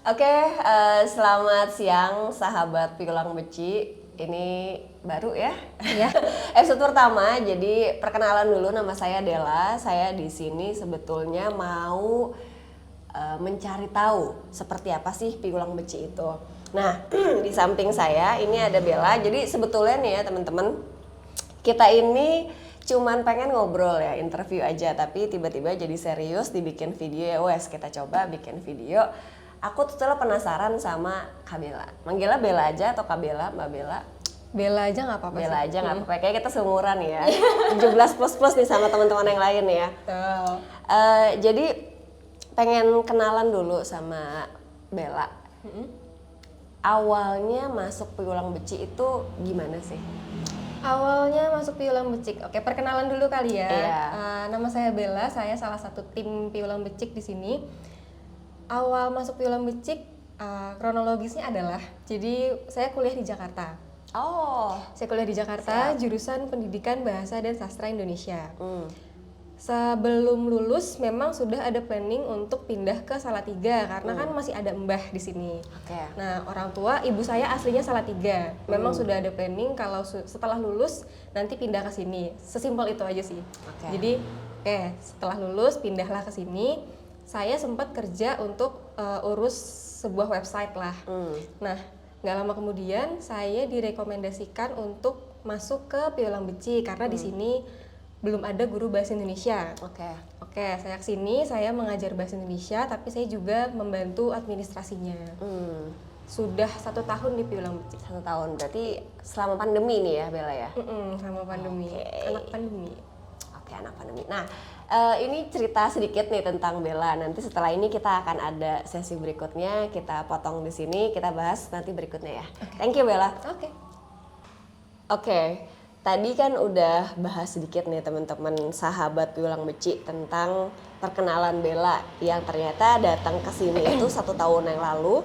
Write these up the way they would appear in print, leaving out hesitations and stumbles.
Oke, selamat siang sahabat Piulang Beci. Ini baru ya, Ya. episode pertama. Jadi perkenalan dulu, nama saya Della. Saya di sini sebetulnya mau mencari tahu seperti apa sih Piulang Beci itu. Nah, di samping saya ini ada Bella. Jadi sebetulnya nih ya teman-teman, kita ini cuman pengen ngobrol ya, interview aja, tapi tiba-tiba jadi serius dibikin video ya. Wes, kita coba bikin video. Aku tuh penasaran sama Kak Bella. Manggilnya Bella aja atau Kak Bella, Mbak Bella? Bella aja nggak apa-apa Bella sih. aja nggak apa-apa. Kayak kita seumuran ya. 17 plus nih sama teman-teman yang lain ya. Tuh. Jadi pengen kenalan dulu sama Bella. Awalnya masuk Piulang Beci itu gimana sih? Awalnya masuk Piulang Becik. Oke, perkenalan dulu kali ya. Iya. Nama saya Bella, saya salah satu tim Piulang Becik di sini. Awal masuk Piulang Becik, kronologisnya adalah, jadi saya kuliah di Jakarta. Oh, Saya kuliah di Jakarta, jurusan Pendidikan Bahasa dan Sastra Indonesia. Sebelum lulus memang sudah ada planning untuk pindah ke Salatiga karena kan masih ada mbah di sini. oke. Nah, orang tua ibu saya aslinya Salatiga. Memang sudah ada planning kalau setelah lulus nanti pindah ke sini. Sesimpel itu aja sih. Oke. Jadi, setelah lulus pindahlah ke sini. Saya sempat kerja untuk urus sebuah website lah. Nah, nggak lama kemudian saya direkomendasikan untuk masuk ke Piulang Beci karena di sini belum ada guru bahasa Indonesia. Oke, saya kesini, saya mengajar bahasa Indonesia, tapi saya juga membantu administrasinya. Sudah 1 tahun di Piulang Beci. 1 tahun, berarti selama pandemi nih ya Bella ya? Sama pandemi, Oke. anak pandemi. Oke, anak pandemi. Nah, ini cerita sedikit nih tentang Bella. Nanti setelah ini kita akan ada sesi berikutnya, kita potong di sini, kita bahas nanti berikutnya ya. Thank you Bella. Oke. Oke, tadi kan udah bahas sedikit nih teman-teman sahabat Piulang Beci tentang perkenalan Bella yang ternyata datang ke sini itu 1 tahun yang lalu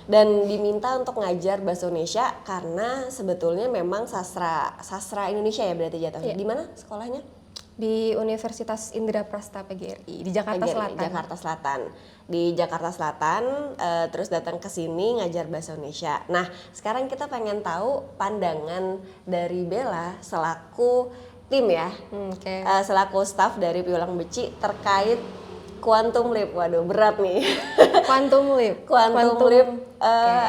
dan diminta untuk ngajar bahasa Indonesia karena sebetulnya memang sastra Indonesia ya berarti jatuhnya. Iya. Di mana sekolahnya? Di Universitas Indraprasta PGRI di Jakarta PGRI, Selatan. Jakarta Selatan. Di Jakarta Selatan, terus datang ke sini ngajar bahasa Indonesia. Nah, sekarang kita pengen tahu pandangan dari Bella selaku tim ya, Oke. selaku staff dari Piulang Beci terkait Quantum Leap. Waduh, berat nih. Quantum Leap. Quantum Leap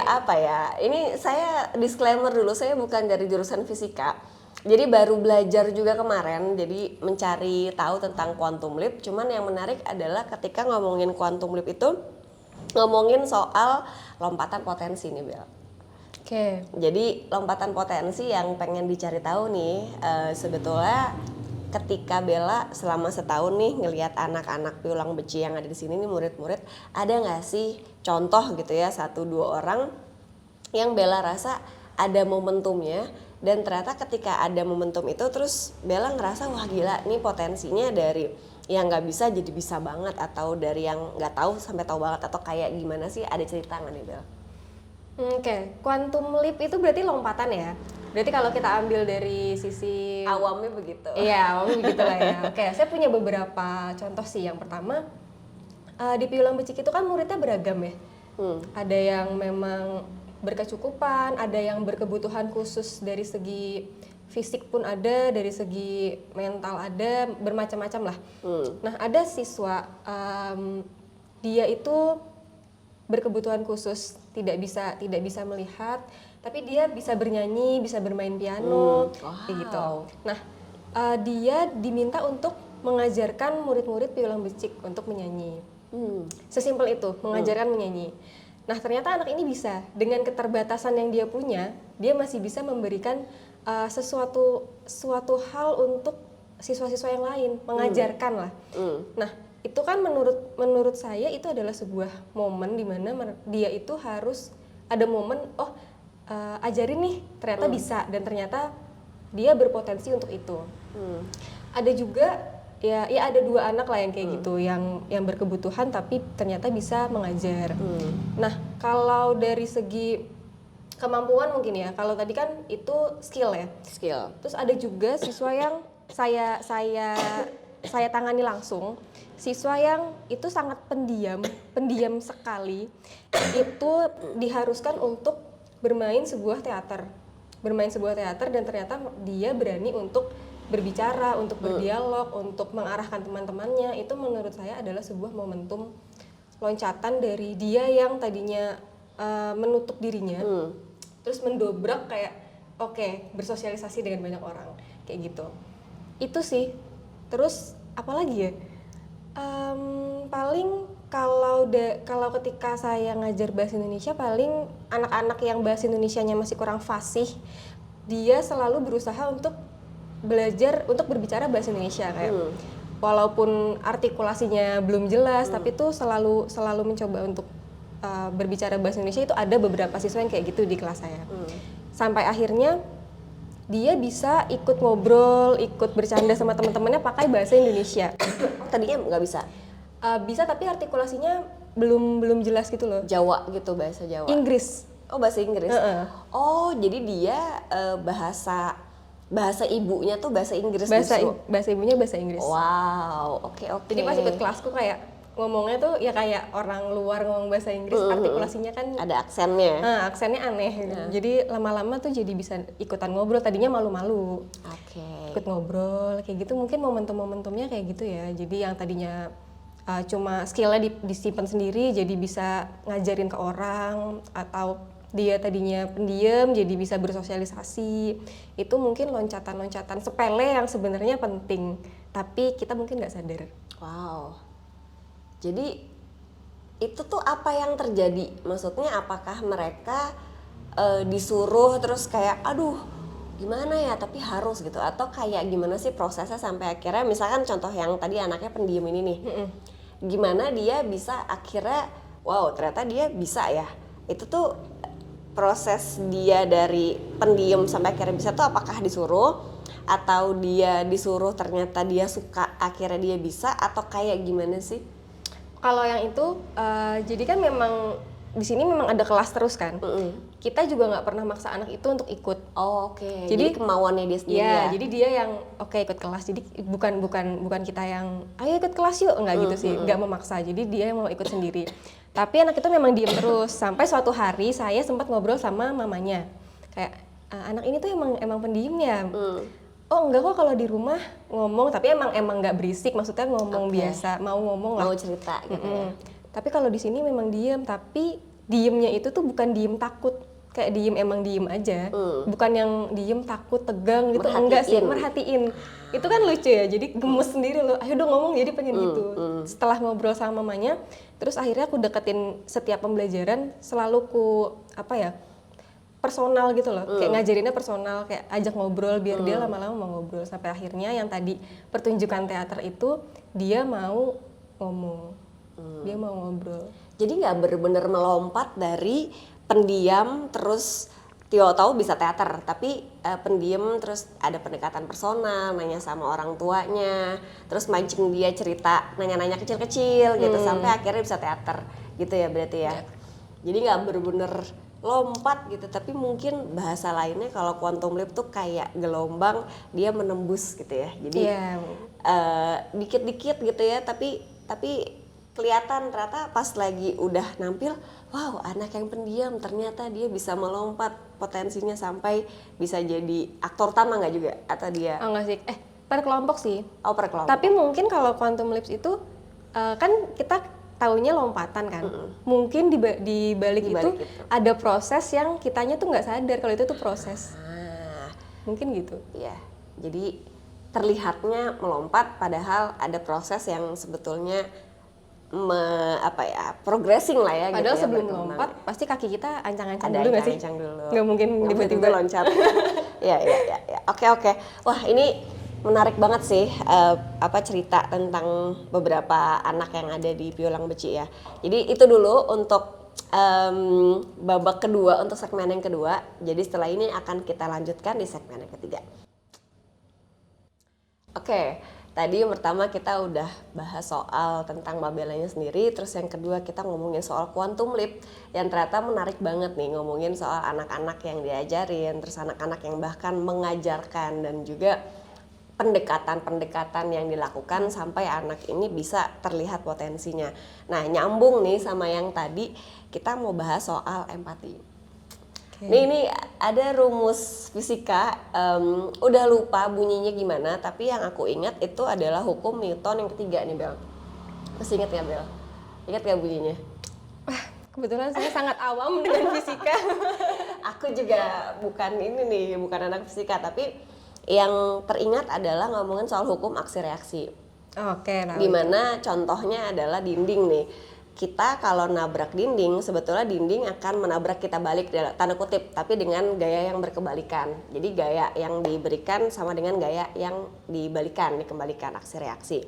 apa ya? Ini saya disclaimer dulu, saya bukan dari jurusan fisika. Jadi baru belajar juga kemarin, jadi mencari tahu tentang quantum leap. Cuman yang menarik adalah ketika ngomongin quantum leap itu ngomongin soal lompatan potensi nih Bel. Oke. Jadi lompatan potensi yang pengen dicari tahu nih sebetulnya ketika Bella selama setahun nih ngelihat anak-anak Piulang Beci yang ada di sini nih murid-murid, ada nggak sih contoh gitu ya 1-2 orang yang Bella rasa ada momentumnya dan ternyata ketika ada momentum itu terus Bella ngerasa wah gila nih potensinya dari yang nggak bisa jadi bisa banget atau dari yang nggak tahu sampai tahu banget atau kayak gimana sih, ada cerita nggak nih Bella? Oke, quantum leap itu berarti lompatan ya. Berarti kalau kita ambil dari sisi Awamnya begitu. Iya, awalnya begitu lah ya. Oke, saya punya beberapa contoh sih. Yang pertama, di Piulang Becik itu kan muridnya beragam ya. Ada yang memang berkecukupan, ada yang berkebutuhan khusus dari segi fisik pun ada, dari segi mental ada, bermacam-macam lah. Nah, ada siswa dia itu berkebutuhan khusus, tidak bisa melihat, tapi dia bisa bernyanyi, bisa bermain piano, kayak gitu. Nah, dia diminta untuk mengajarkan murid-murid Piulang Becik untuk menyanyi. Sesimpel itu, mengajarkan menyanyi. Nah, ternyata anak ini bisa, dengan keterbatasan yang dia punya, dia masih bisa memberikan suatu hal untuk siswa-siswa yang lain, mengajarkan lah. Nah, itu kan menurut saya itu adalah sebuah momen di mana dia itu harus ada momen, ajarin nih, ternyata bisa, dan ternyata dia berpotensi untuk itu. Ada juga ya ada 2 anak lah yang kayak gitu, yang berkebutuhan tapi ternyata bisa mengajar. Nah, kalau dari segi kemampuan mungkin ya, kalau tadi kan itu skill ya. Skill. Terus ada juga siswa yang saya saya tangani langsung siswa yang itu sangat pendiam sekali, itu diharuskan untuk bermain sebuah teater dan ternyata dia berani untuk berbicara, untuk berdialog, untuk mengarahkan teman-temannya. Itu menurut saya adalah sebuah momentum loncatan dari dia yang tadinya menutup dirinya, terus mendobrak kayak oke, bersosialisasi dengan banyak orang kayak gitu. Itu sih. Terus apalagi ya? Paling kalau ketika saya ngajar bahasa Indonesia, paling anak-anak yang bahasa Indonesianya masih kurang fasih, dia selalu berusaha untuk belajar untuk berbicara bahasa Indonesia kayak walaupun artikulasinya belum jelas, tapi tuh selalu mencoba untuk berbicara bahasa Indonesia. Itu ada beberapa siswa yang kayak gitu di kelas saya. Sampai akhirnya dia bisa ikut ngobrol, ikut bercanda sama teman-temannya pakai bahasa Indonesia. Tadinya nggak bisa? Bisa, tapi artikulasinya belum jelas gitu loh. Jawa gitu, bahasa Jawa? Inggris. Oh, bahasa Inggris? Oh, jadi dia bahasa ibunya tuh bahasa Inggris justru? Bahasa ibunya bahasa Inggris. Wow, oke. Jadi pas ikut kelasku kayak ngomongnya tuh ya kayak orang luar ngomong bahasa Inggris, artikulasinya kan ada aksennya. Aksennya aneh. Jadi lama-lama tuh jadi bisa ikutan ngobrol, tadinya malu-malu. Ikut ngobrol kayak gitu, mungkin momentumnya kayak gitu ya. Jadi yang tadinya cuma skillnya disimpan sendiri jadi bisa ngajarin ke orang, atau dia tadinya pendiam jadi bisa bersosialisasi. Itu mungkin loncatan-loncatan sepele yang sebenarnya penting, tapi kita mungkin nggak sadar. Wow. Jadi itu tuh apa yang terjadi? Maksudnya apakah mereka disuruh terus kayak aduh gimana ya tapi harus gitu, atau kayak gimana sih prosesnya sampai akhirnya misalkan contoh yang tadi anaknya pendiam ini nih, gimana dia bisa akhirnya wow ternyata dia bisa ya? Itu tuh proses dia dari pendiam sampai akhirnya bisa tuh apakah disuruh, atau dia disuruh ternyata dia suka akhirnya dia bisa, atau kayak gimana sih? Kalau yang itu jadi kan memang di sini memang ada kelas terus kan. Kita juga nggak pernah maksa anak itu untuk ikut. Oh, oke. Jadi kemauannya dia sendiri ya. Jadi dia yang ikut kelas. Jadi bukan kita yang ayo ikut kelas yuk, enggak gitu sih. Nggak memaksa. Jadi dia yang mau ikut sendiri. Tapi anak itu memang diem terus sampai suatu hari saya sempat ngobrol sama mamanya. Kayak anak ini tuh emang pendiam ya. Oh enggak kok kalau di rumah ngomong, tapi emang nggak berisik, maksudnya ngomong biasa, mau ngomong lah. Mau cerita gitu ya. Tapi kalau di sini memang diem, tapi diemnya itu tuh bukan diem takut, kayak diem emang diem aja, bukan yang diem takut tegang gitu, enggak sih, merhatiin. Itu kan lucu ya, jadi gemes sendiri loh, ayo dong ngomong, jadi pengen gitu. Setelah ngobrol sama mamanya, terus akhirnya aku deketin setiap pembelajaran, selalu personal gitu loh, kayak ngajarinnya personal, kayak ajak ngobrol biar dia lama-lama mau ngobrol. Sampai akhirnya yang tadi pertunjukan teater itu dia mau ngomong, dia mau ngobrol. Jadi nggak bener-bener melompat dari pendiam terus tahu bisa teater, tapi pendiam terus ada pendekatan personal, nanya sama orang tuanya, terus mancing dia cerita, nanya-nanya kecil-kecil gitu sampai akhirnya bisa teater gitu ya berarti ya. Jadi nggak bener-bener lompat gitu, tapi mungkin bahasa lainnya kalau quantum leap tuh kayak gelombang, dia menembus gitu ya. Jadi dikit-dikit gitu ya, tapi kelihatan ternyata pas lagi udah nampil, wow anak yang pendiam ternyata dia bisa melompat potensinya sampai bisa jadi aktor utama nggak juga? Atau dia? Enggak sih, per kelompok sih. Oh per kelompok. Tapi mungkin kalau quantum leaps itu kan kita taunya lompatan kan. Mungkin di balik itu ada proses yang kitanya tuh nggak sadar kalau itu tuh proses. Mungkin gitu. Iya. Jadi terlihatnya melompat padahal ada proses yang sebetulnya progressing lah ya. Padahal gitu sebelum ya, lompat pasti kaki kita ancang-ancang ada dulu nggak sih? ancang dulu. Nggak mungkin tiba-tiba loncat. Ya. Oke. Wah ini menarik banget sih cerita tentang beberapa anak yang ada di Piulang Beci ya. Jadi itu dulu untuk babak kedua, untuk segmen yang kedua. Jadi setelah ini akan kita lanjutkan di segmen yang ketiga. Oke, tadi yang pertama kita udah bahas soal tentang Mabelanya sendiri, terus yang kedua kita ngomongin soal quantum leap yang ternyata menarik banget nih, ngomongin soal anak-anak yang diajarin, terus anak-anak yang bahkan mengajarkan, dan juga pendekatan-pendekatan yang dilakukan sampai anak ini bisa terlihat potensinya. Nah, nyambung nih sama yang tadi, kita mau bahas soal empati. Nih, ini ada rumus fisika, udah lupa bunyinya gimana, tapi yang aku ingat itu adalah hukum Newton yang ketiga nih, Bel. Masih ingat ya, Bel? Ingat gak bunyinya? Kebetulan saya sangat awam dengan fisika. Aku juga bukan anak fisika, tapi yang teringat adalah ngomongin soal hukum aksi reaksi. Oke, Dimana contohnya adalah dinding nih. Kita kalau nabrak dinding, sebetulnya dinding akan menabrak kita balik, tanda kutip, tapi dengan gaya yang berkebalikan. Jadi gaya yang diberikan sama dengan gaya yang dikembalikan, aksi reaksi.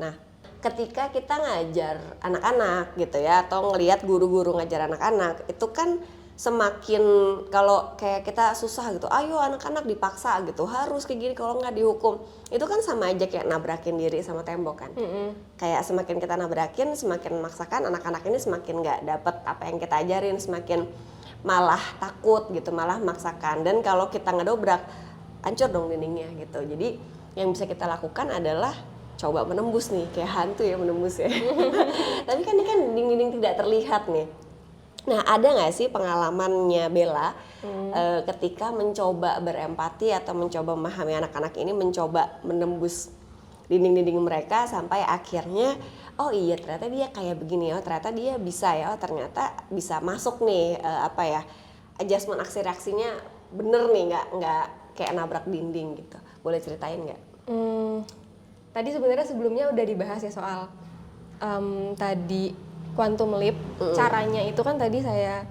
Nah, ketika kita ngajar anak-anak gitu ya, atau ngelihat guru-guru ngajar anak-anak, itu kan semakin kalau kayak kita susah gitu, ayo anak-anak dipaksa gitu, harus kayak gini kalau nggak dihukum, itu kan sama aja kayak nabrakin diri sama tembok kan. Kayak semakin kita nabrakin, semakin memaksakan, anak-anak ini semakin nggak dapet apa yang kita ajarin, semakin malah takut gitu, malah memaksakan. Dan kalau kita ngedobrak, hancur dong dindingnya gitu. Jadi yang bisa kita lakukan adalah coba menembus nih, kayak hantu ya menembus ya. Tapi kan ini kan dinding-dinding tidak terlihat nih. Nah, ada nggak sih pengalamannya Bella ketika mencoba berempati atau mencoba memahami anak-anak ini, mencoba menembus dinding-dinding mereka sampai akhirnya, oh iya ternyata dia kayak begini, oh ternyata dia bisa ya, oh ternyata bisa masuk nih adjustment aksi reaksinya bener nih, nggak kayak nabrak dinding gitu. Boleh ceritain nggak? Tadi sebenarnya sebelumnya udah dibahas ya soal tadi quantum leap, caranya itu kan tadi saya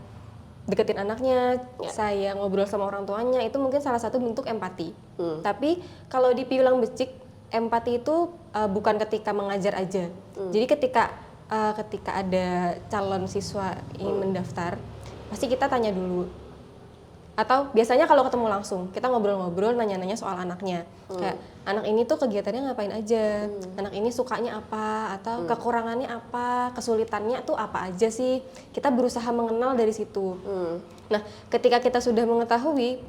deketin anaknya, saya ngobrol sama orang tuanya, itu mungkin salah satu bentuk empati. Tapi kalau di piulang becik, empati itu bukan ketika mengajar aja. Jadi ketika ada calon siswa ingin mendaftar, pasti kita tanya dulu. Atau biasanya kalau ketemu langsung, kita ngobrol-ngobrol, nanya-nanya soal anaknya. Kayak, anak ini tuh kegiatannya ngapain aja, anak ini sukanya apa, atau kekurangannya apa, kesulitannya tuh apa aja sih. Kita berusaha mengenal dari situ. Nah, ketika kita sudah mengetahui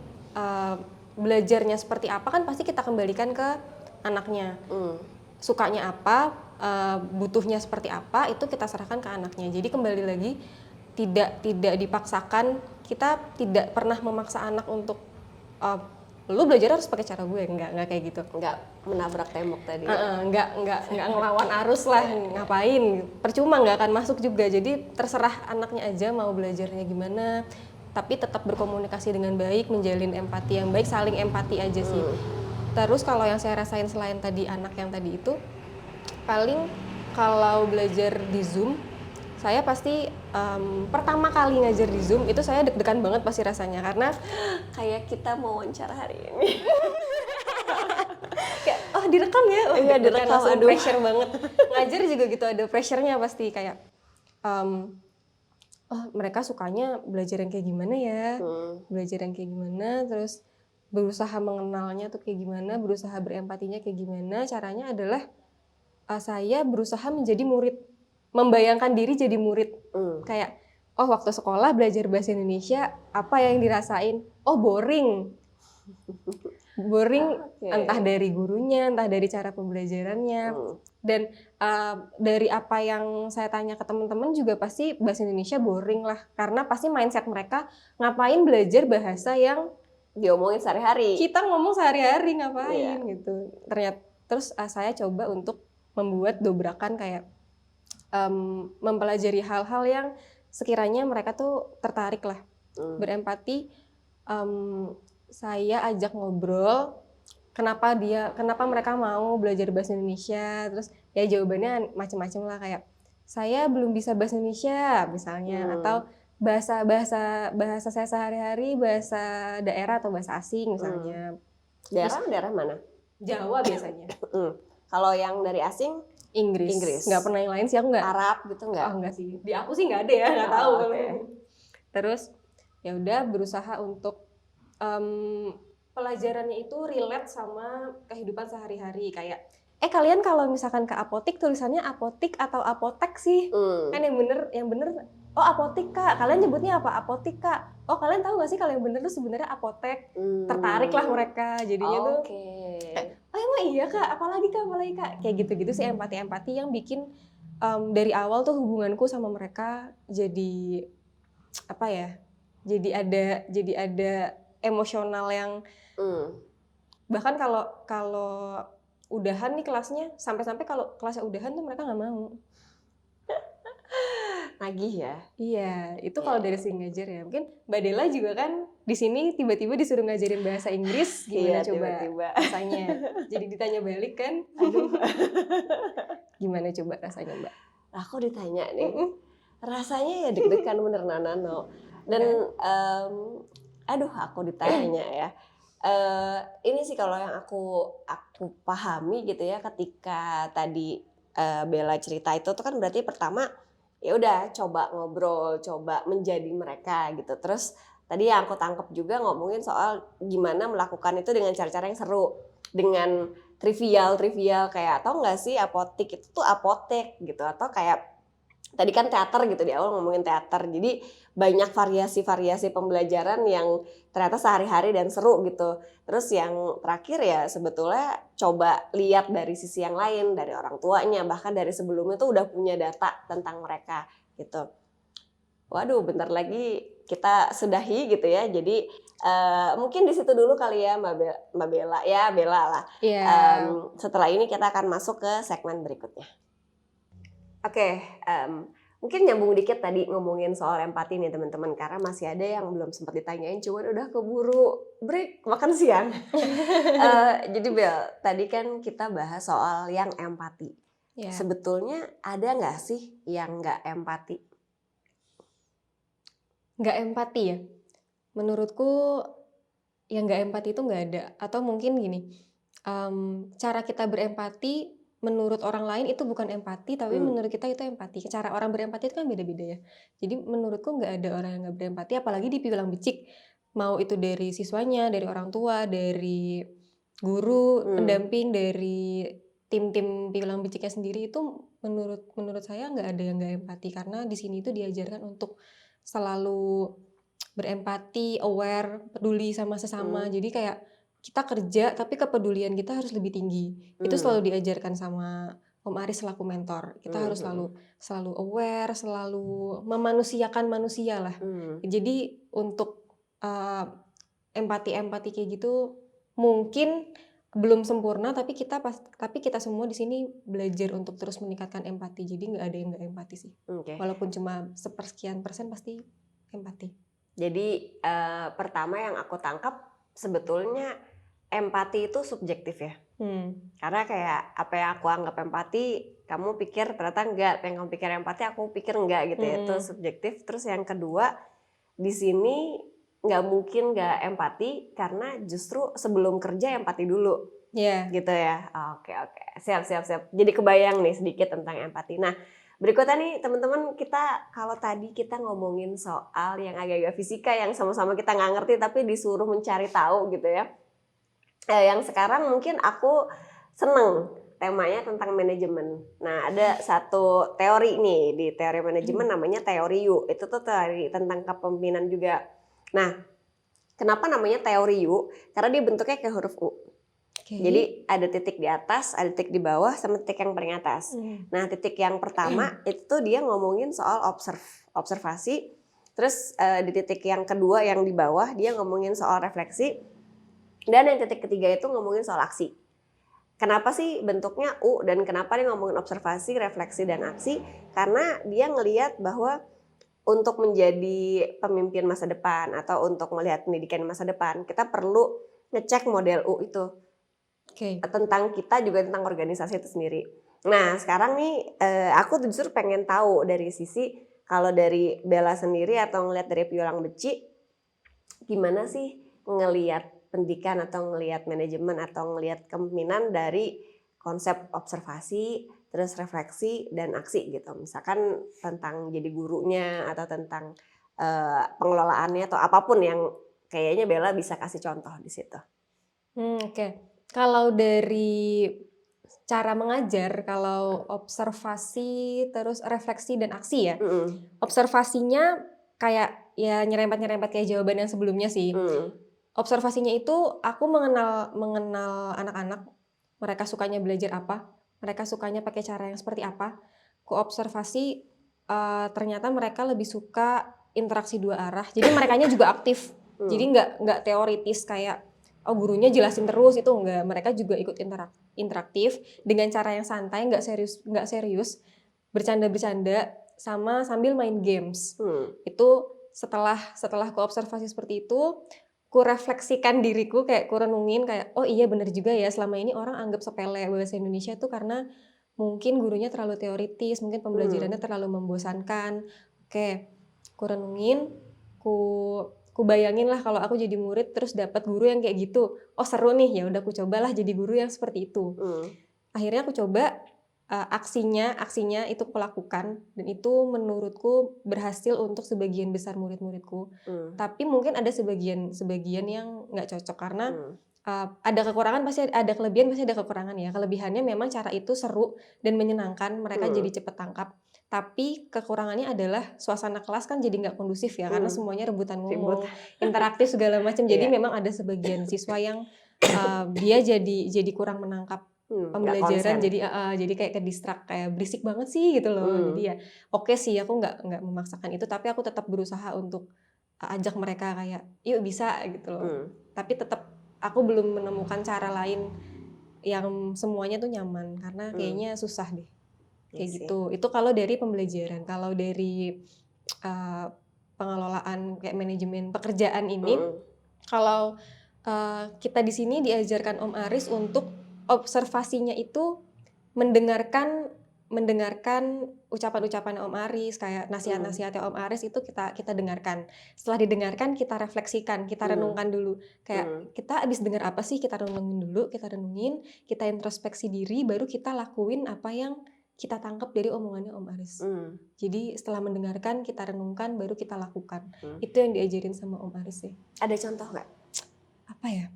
belajarnya seperti apa, kan pasti kita kembalikan ke anaknya. Sukanya apa, butuhnya seperti apa, itu kita serahkan ke anaknya. Jadi kembali lagi, tidak dipaksakan, kita tidak pernah memaksa anak untuk lu belajar harus pakai cara gue, enggak kayak gitu, Enggak menabrak tembok tadi. enggak ngelawan arus lah, ngapain, percuma, nggak akan masuk juga. Jadi terserah anaknya aja mau belajarnya gimana, tapi tetap berkomunikasi dengan baik, menjalin empati yang baik, saling empati aja sih. Terus kalau yang saya rasain selain tadi anak yang tadi itu, paling kalau belajar di Zoom, saya pasti pertama kali ngajar di Zoom itu saya deg-degan banget pasti rasanya, karena kayak kita mau wawancara hari ini. kayak direkam ya, Enggak direkam, langsung aduh. pressure banget. Ngajar juga gitu, ada pressure-nya pasti, kayak mereka sukanya belajar yang kayak gimana ya, belajar yang kayak gimana, terus berusaha mengenalnya tuh kayak gimana, berusaha berempatinya kayak gimana. Caranya adalah saya berusaha menjadi murid, membayangkan diri jadi murid. Kayak, waktu sekolah belajar bahasa Indonesia, apa yang dirasain? Oh, boring. Entah dari gurunya, entah dari cara pembelajarannya. Dan dari apa yang saya tanya ke teman-teman juga pasti bahasa Indonesia boring lah. Karena pasti mindset mereka, ngapain belajar bahasa yang diomongin sehari-hari. Kita ngomong sehari-hari, ngapain gitu. Ternyata terus saya coba untuk membuat dobrakan, kayak mempelajari hal-hal yang sekiranya mereka tuh tertarik lah, berempati. Saya ajak ngobrol, kenapa mereka mau belajar bahasa Indonesia, terus ya jawabannya macam-macam lah, kayak saya belum bisa bahasa Indonesia misalnya, atau bahasa saya sehari-hari, bahasa daerah atau bahasa asing misalnya. Daerah mana? Jawa biasanya. Kalau yang dari asing? Inggris. Nggak pernah yang lain sih, aku nggak. Arab gitu nggak? Oh, nggak sih. Di aku sih nggak ada ya, nggak tahu. Okay. Terus ya udah berusaha untuk pelajarannya itu relate sama kehidupan sehari-hari. Kayak kalian kalau misalkan ke apotik tulisannya apotik atau apotek sih? Kan yang bener oh apotik kak, kalian nyebutnya apa? Apotik kak. Oh kalian tahu nggak sih kalau yang bener tuh sebenarnya apotek? Tertarik lah mereka jadinya tuh. emang iya kak, apalagi kak, kayak gitu-gitu sih empati yang bikin dari awal tuh hubunganku sama mereka jadi apa ya, jadi ada emosional yang Hmm. bahkan kalau udahan nih kelasnya, sampai-sampai kalau kelasnya udahan tuh mereka nggak mau. Nagih ya. Iya, itu Iya, kalau iya. dari segi ngajar ya. Mungkin Mbak Della juga kan di sini tiba-tiba disuruh ngajarin bahasa Inggris, gimana Iya, coba tiba-tiba. rasanya? Jadi ditanya balik kan, aduh, gimana coba rasanya Mbak? Aku ditanya nih, Mm-mm. rasanya ya deg-degan bener Nano. Dan Kan? aduh aku ditanya ya. Ini sih kalau yang aku pahami gitu ya, ketika tadi Bella cerita itu tuh kan berarti pertama ya udah coba ngobrol, coba menjadi mereka gitu. Terus tadi yang aku tangkap juga ngomongin soal gimana melakukan itu dengan cara-cara yang seru, dengan trivial kayak, atau enggak sih apotek itu tuh apotek gitu, atau kayak tadi kan teater gitu, di awal ngomongin teater, jadi banyak variasi pembelajaran yang ternyata sehari-hari dan seru gitu. Terus yang terakhir ya sebetulnya coba lihat dari sisi yang lain, dari orang tuanya, bahkan dari sebelumnya tuh udah punya data tentang mereka gitu. Waduh, bentar lagi kita sudahi gitu ya. Jadi mungkin di situ dulu kali ya Mbak Bella, ya Bella lah. Iya. Setelah ini kita akan masuk ke segmen berikutnya. Oke, mungkin nyambung dikit tadi ngomongin soal empati nih teman-teman, karena masih ada yang belum sempat ditanyain, cuman udah keburu break makan siang. Jadi Bel, tadi kan kita bahas soal yang empati. Ya. Sebetulnya ada nggak sih yang nggak empati? Nggak empati ya? Menurutku yang nggak empati itu nggak ada. Atau mungkin gini, cara kita berempati menurut orang lain itu bukan empati, tapi menurut kita itu empati. Cara orang berempati itu kan beda-beda ya. Jadi menurutku nggak ada orang yang nggak berempati, apalagi di Piulang Becik. Mau itu dari siswanya, dari orang tua, dari guru, pendamping, dari tim-tim Piulang Beciknya sendiri, itu menurut saya nggak ada yang nggak empati, karena di sini itu diajarkan untuk selalu berempati, aware, peduli sama sesama. Jadi kayak kita kerja tapi kepedulian kita harus lebih tinggi. Itu selalu diajarkan sama Om Aris selaku mentor. Kita harus selalu aware, selalu memanusiakan manusia lah. Jadi untuk empati kayak gitu mungkin belum sempurna, tapi kita semua di sini belajar untuk terus meningkatkan empati. Jadi nggak ada yang nggak empati sih. Walaupun cuma sepersekian persen pasti empati. Jadi pertama yang aku tangkap sebetulnya empati itu subjektif ya. Karena kayak apa yang aku anggap empati, kamu pikir ternyata enggak. Yang kamu pikir empati, aku pikir enggak gitu ya. Itu subjektif. Terus yang kedua, di sini nggak mungkin nggak empati karena justru sebelum kerja empati dulu. Gitu ya. Oke. Siap. Jadi kebayang nih sedikit tentang empati. Nah, berikutnya nih teman-teman, kita kalau tadi kita ngomongin soal yang agak-agak fisika yang sama-sama kita nggak ngerti tapi disuruh mencari tahu gitu ya. Yang sekarang mungkin aku seneng temanya tentang manajemen. Nah, ada satu teori nih di teori manajemen namanya teori U. Itu tuh teori tentang kepemimpinan juga. Nah, kenapa namanya teori U? Karena dia bentuknya kayak huruf U. Jadi ada titik di atas, ada titik di bawah, sama titik yang paling atas. Nah, titik yang pertama itu dia ngomongin soal observasi. Terus di titik yang kedua yang di bawah dia ngomongin soal refleksi. Dan yang titik ketiga itu ngomongin soal aksi. Kenapa sih bentuknya U dan kenapa dia ngomongin observasi, refleksi, dan aksi? Karena dia ngelihat bahwa untuk menjadi pemimpin masa depan atau untuk melihat pendidikan masa depan, kita perlu ngecek model U itu. Tentang kita juga tentang organisasi itu sendiri. Nah sekarang nih aku justru pengen tahu dari sisi kalau dari Bella sendiri atau ngelihat dari Piulang Becik, gimana sih ngelihat pendidikan atau ngelihat manajemen atau ngelihat kepemimpinan dari konsep observasi, terus refleksi dan aksi gitu. Misalkan tentang jadi gurunya atau tentang pengelolaannya atau apapun yang kayaknya Bella bisa kasih contoh di situ. Kalau dari cara mengajar, kalau observasi, terus refleksi dan aksi ya. Observasinya kayak ya nyerempet kayak jawaban yang sebelumnya sih. Observasinya itu aku mengenal anak-anak mereka sukanya belajar apa, mereka sukanya pakai cara yang seperti apa. Ku observasi ternyata mereka lebih suka interaksi dua arah. Jadi merekanya juga aktif. Jadi nggak teoritis kayak oh gurunya jelasin terus, itu enggak. Mereka juga ikut interaktif dengan cara yang santai, nggak serius, bercanda-bercanda sama sambil main games. Itu setelah ku observasi seperti itu, ku refleksikan diriku, kayak ku renungin kayak oh iya bener juga ya, selama ini orang anggap sepele bahasa Indonesia tuh karena mungkin gurunya terlalu teoritis, mungkin pembelajarannya terlalu membosankan. Oke, ku renungin, ku bayangin lah kalau aku jadi murid terus dapat guru yang kayak gitu. Oh seru nih, ya udah aku cobalah jadi guru yang seperti itu. Akhirnya aku coba aksinya itu aku lakukan, dan itu menurutku berhasil untuk sebagian besar murid-muridku. Tapi mungkin ada sebagian yang nggak cocok karena ada kekurangan, pasti ada kelebihan, pasti ada kekurangan ya. Kelebihannya memang cara itu seru dan menyenangkan, mereka jadi cepet tangkap. Tapi kekurangannya adalah suasana kelas kan jadi nggak kondusif ya, karena semuanya rebutan ngomong, interaktif segala macam. Jadi memang ada sebagian siswa yang dia jadi kurang menangkap pembelajaran, jadi kayak ke distract, kayak berisik banget sih gitu loh. Jadi ya oke sih, aku nggak memaksakan itu, tapi aku tetap berusaha untuk ajak mereka kayak yuk bisa gitu loh. Tapi tetap aku belum menemukan cara lain yang semuanya tuh nyaman, karena kayaknya susah deh kayak gitu. Itu kalau dari pembelajaran. Kalau dari pengelolaan kayak manajemen pekerjaan ini, kalau kita di sini diajarkan Om Aris untuk observasinya itu mendengarkan ucapan-ucapan Om Aris, kayak nasihat-nasihatnya Om Aris itu kita dengarkan. Setelah didengarkan kita refleksikan, kita renungkan dulu. Kayak kita abis dengar apa sih, kita renungin, kita introspeksi diri, baru kita lakuin apa yang kita tangkap dari omongannya Om Aris. Jadi setelah mendengarkan, kita renungkan, baru kita lakukan. Itu yang diajarin sama Om Aris sih. Ada contoh nggak? Apa ya?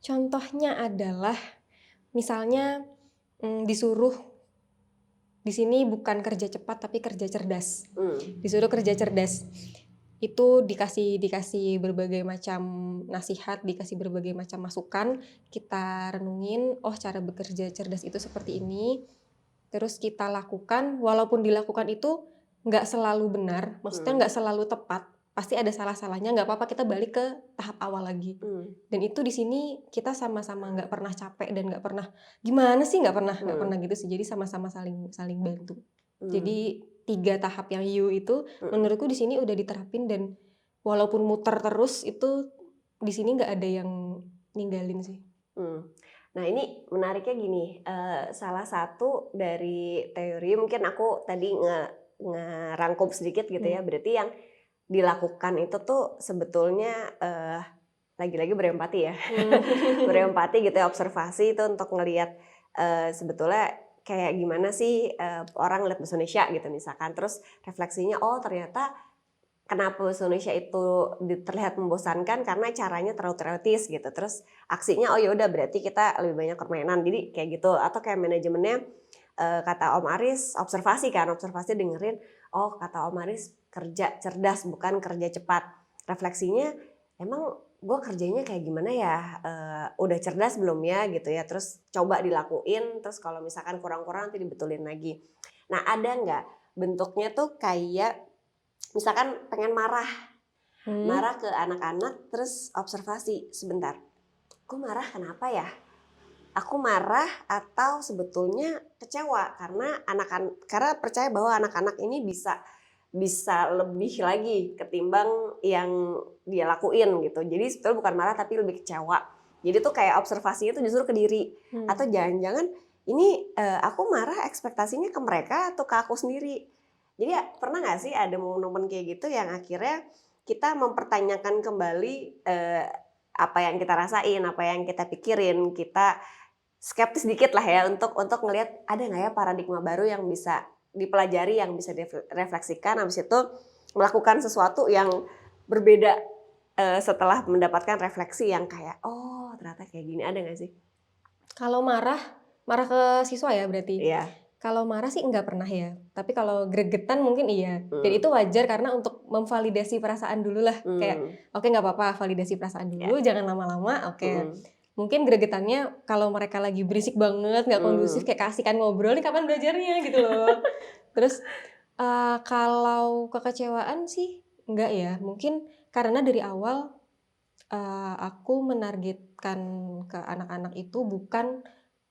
Contohnya adalah misalnya disuruh di sini bukan kerja cepat tapi kerja cerdas. Disuruh kerja cerdas. Itu dikasih berbagai macam nasihat, dikasih berbagai macam masukan, kita renungin, oh cara bekerja cerdas itu seperti ini. Terus kita lakukan, walaupun dilakukan itu nggak selalu benar, maksudnya nggak selalu tepat. Pasti ada salah-salahnya, nggak apa-apa kita balik ke tahap awal lagi. Dan itu di sini kita sama-sama nggak pernah capek dan nggak pernah gimana sih, nggak pernah gitu sih. Jadi sama-sama saling bantu. Jadi 3 tahap yang you itu menurutku di sini udah diterapin, dan walaupun muter terus itu di sini nggak ada yang ninggalin sih. Nah ini menariknya gini, salah satu dari teori, mungkin aku tadi ngerangkum sedikit gitu ya, berarti yang dilakukan itu tuh sebetulnya lagi-lagi berempati ya, berempati gitu ya, observasi itu untuk ngelihat sebetulnya kayak gimana sih orang lihat bahasa Indonesia gitu misalkan, terus refleksinya oh ternyata kenapa bahasa Indonesia itu terlihat membosankan karena caranya terlalu teoritis gitu, terus aksinya oh ya udah berarti kita lebih banyak permainan, jadi kayak gitu. Atau kayak manajemennya kata Om Aris observasi dengerin, oh kata Om Aris kerja cerdas bukan kerja cepat. Refleksinya emang gue kerjanya kayak gimana ya, udah cerdas belum ya gitu ya, terus coba dilakuin, terus kalau misalkan kurang-kurang nanti dibetulin lagi. Nah ada nggak bentuknya tuh kayak misalkan pengen marah ke anak-anak, terus observasi sebentar, gue marah kenapa ya? Aku marah atau sebetulnya kecewa karena percaya bahwa anak-anak ini bisa lebih lagi ketimbang yang dia lakuin gitu. Jadi sebetulnya bukan marah tapi lebih kecewa. Jadi tuh kayak observasinya tuh justru ke diri. Atau jangan-jangan ini aku marah ekspektasinya ke mereka atau ke aku sendiri. Jadi ya, pernah gak sih ada momen-momen kayak gitu yang akhirnya kita mempertanyakan kembali apa yang kita rasain, apa yang kita pikirin, kita skeptis dikit lah ya untuk ngelihat ada nggak ya paradigma baru yang bisa dipelajari, yang bisa direfleksikan, habis itu melakukan sesuatu yang berbeda setelah mendapatkan refleksi yang kayak oh ternyata kayak gini. Ada nggak sih? Kalau marah ke siswa ya berarti? Iya. Kalau marah sih enggak pernah ya, tapi kalau gregetan mungkin iya. Dan itu wajar karena untuk memvalidasi perasaan dulu lah. Kayak oke nggak apa-apa, validasi perasaan dulu, jangan lama-lama, oke. mungkin gregetannya kalau mereka lagi berisik banget, nggak kondusif, kayak keasikan ngobrol, nih kapan belajarnya gitu loh. Terus kalau kekecewaan sih enggak ya, mungkin karena dari awal aku menargetkan ke anak-anak itu bukan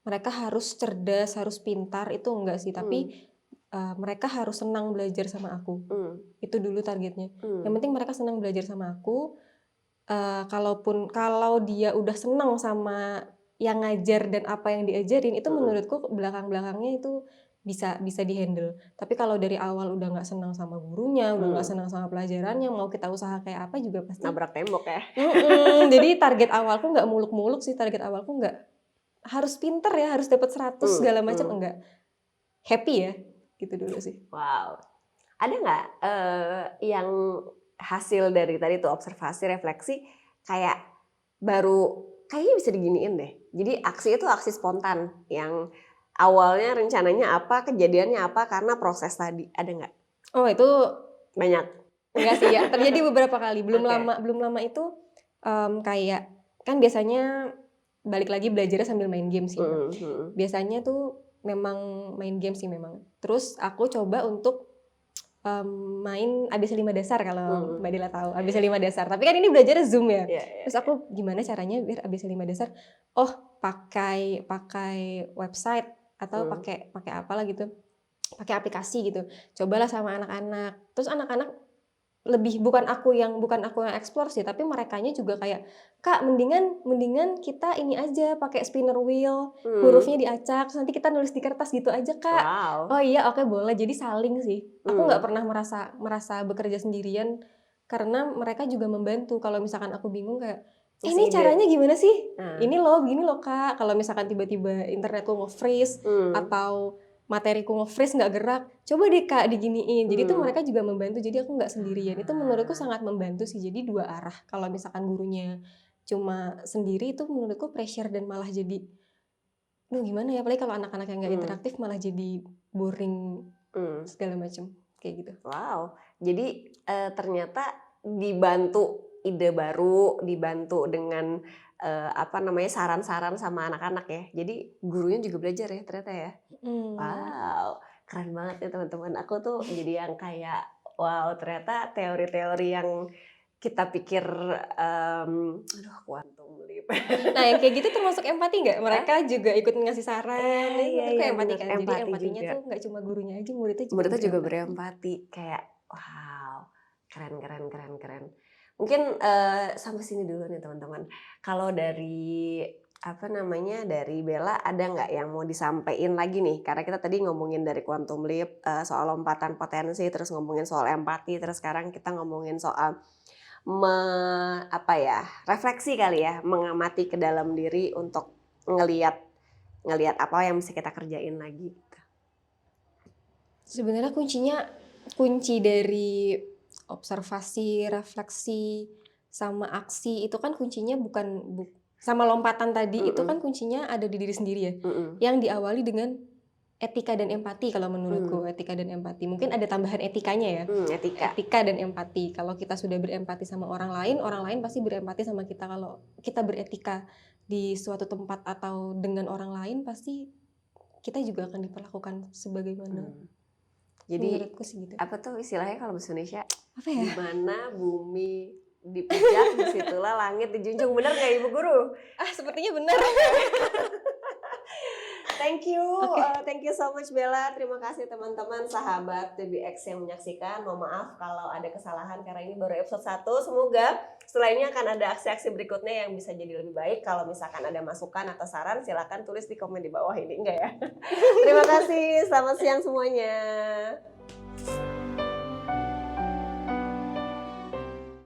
mereka harus cerdas, harus pintar, itu enggak sih, tapi mereka harus senang belajar sama aku. Itu dulu targetnya. Yang penting mereka senang belajar sama aku. Kalau dia udah senang sama yang ngajar dan apa yang diajarin, itu menurutku belakang-belakangnya itu bisa dihandle. Tapi kalau dari awal udah nggak senang sama gurunya, udah nggak senang sama pelajarannya, mau kita usaha kayak apa juga pasti nabrak tembok ya. Jadi target awalku nggak muluk-muluk sih, target awalku nggak harus pinter ya, harus dapat 100 segala macam, enggak. Happy ya, gitu dulu sih. Wow. Ada nggak yang hasil dari tadi tuh observasi, refleksi, kayak baru kayaknya bisa diginiin deh. Jadi aksi itu aksi spontan yang awalnya rencananya apa, kejadiannya apa karena proses tadi. Ada nggak? Oh, itu Banyak. enggak sih ya, terjadi beberapa kali. Belum Oke. lama itu kayak kan biasanya balik lagi belajarnya sambil main game sih. Biasanya tuh memang main game sih memang. Terus aku coba untuk main ABC 5 dasar kalau Mbak Dila tahu. ABC 5 dasar. Tapi kan ini belajarnya Zoom ya. Terus aku gimana caranya biar ABC 5 dasar? Oh, pakai website atau pakai apalah gitu. Pakai aplikasi gitu. Cobalah sama anak-anak. Terus anak-anak bukan aku yang explore sih, tapi merekanya juga kayak, Kak, mendingan kita ini aja pakai spinner wheel, hurufnya diacak, terus nanti kita nulis di kertas gitu aja, Kak. Wow. Oh iya, oke, boleh. Jadi saling sih. Aku nggak pernah merasa bekerja sendirian karena mereka juga membantu. Kalau misalkan aku bingung kayak, ini caranya gimana sih? Ini loh, begini loh, Kak. Kalau misalkan tiba-tiba internetku nge-freeze atau materiku nge-freeze nggak gerak, coba deh Kak diginiin. Jadi itu mereka juga membantu, jadi aku nggak sendirian. Itu menurutku sangat membantu sih, jadi dua arah. Kalau misalkan gurunya cuma sendiri itu menurutku pressure dan malah jadi gimana ya, apalagi kalau anak-anak yang nggak interaktif malah jadi boring segala macam kayak gitu. Wow, jadi ternyata dibantu ide baru, dibantu dengan saran-saran sama anak-anak ya. Jadi gurunya juga belajar ya ternyata ya. Wow, keren banget ya teman-teman. Aku tuh jadi yang kayak wow, ternyata teori-teori yang kita pikir quantum leap. Nah, yang kayak gitu termasuk empati nggak? Mereka juga ikut ngasih saran. Itu empati kan. Jadi empatinya juga. tuh nggak cuma gurunya aja, muridnya juga berempati. Kayak wow, keren. Mungkin sampai sini dulu nih teman-teman. Kalau dari dari Bella ada nggak yang mau disampaikan lagi nih? Karena kita tadi ngomongin dari quantum leap, soal lompatan potensi, terus ngomongin soal empati, terus sekarang kita ngomongin soal refleksi kali ya, mengamati ke dalam diri untuk ngelihat apa yang bisa kita kerjain lagi. Sebenarnya kunci dari observasi, refleksi, sama aksi itu kan kuncinya sama lompatan tadi itu kan kuncinya ada di diri sendiri ya. Yang diawali dengan etika dan empati kalau menurutku, etika dan empati. Mungkin ada tambahan etikanya ya. Etika dan empati. Kalau kita sudah berempati sama orang lain pasti berempati sama kita. Kalau kita beretika di suatu tempat atau dengan orang lain pasti kita juga akan diperlakukan sebagaimana. Jadi menurutku sih gitu. Apa tuh istilahnya kalau bahasa Indonesia? Apa ya? Di mana bumi dipijak, disitulah langit dijunjung. Benar nggak Ibu Guru? Sepertinya benar. Thank you, thank you so much Bella. Terima kasih teman-teman sahabat TBX yang menyaksikan. Mohon maaf kalau ada kesalahan karena ini baru episode 1. Semoga setelah ini akan ada aksi-aksi berikutnya yang bisa jadi lebih baik. Kalau misalkan ada masukan atau saran silakan tulis di komen di bawah ini. Enggak ya? Terima kasih, selamat siang semuanya.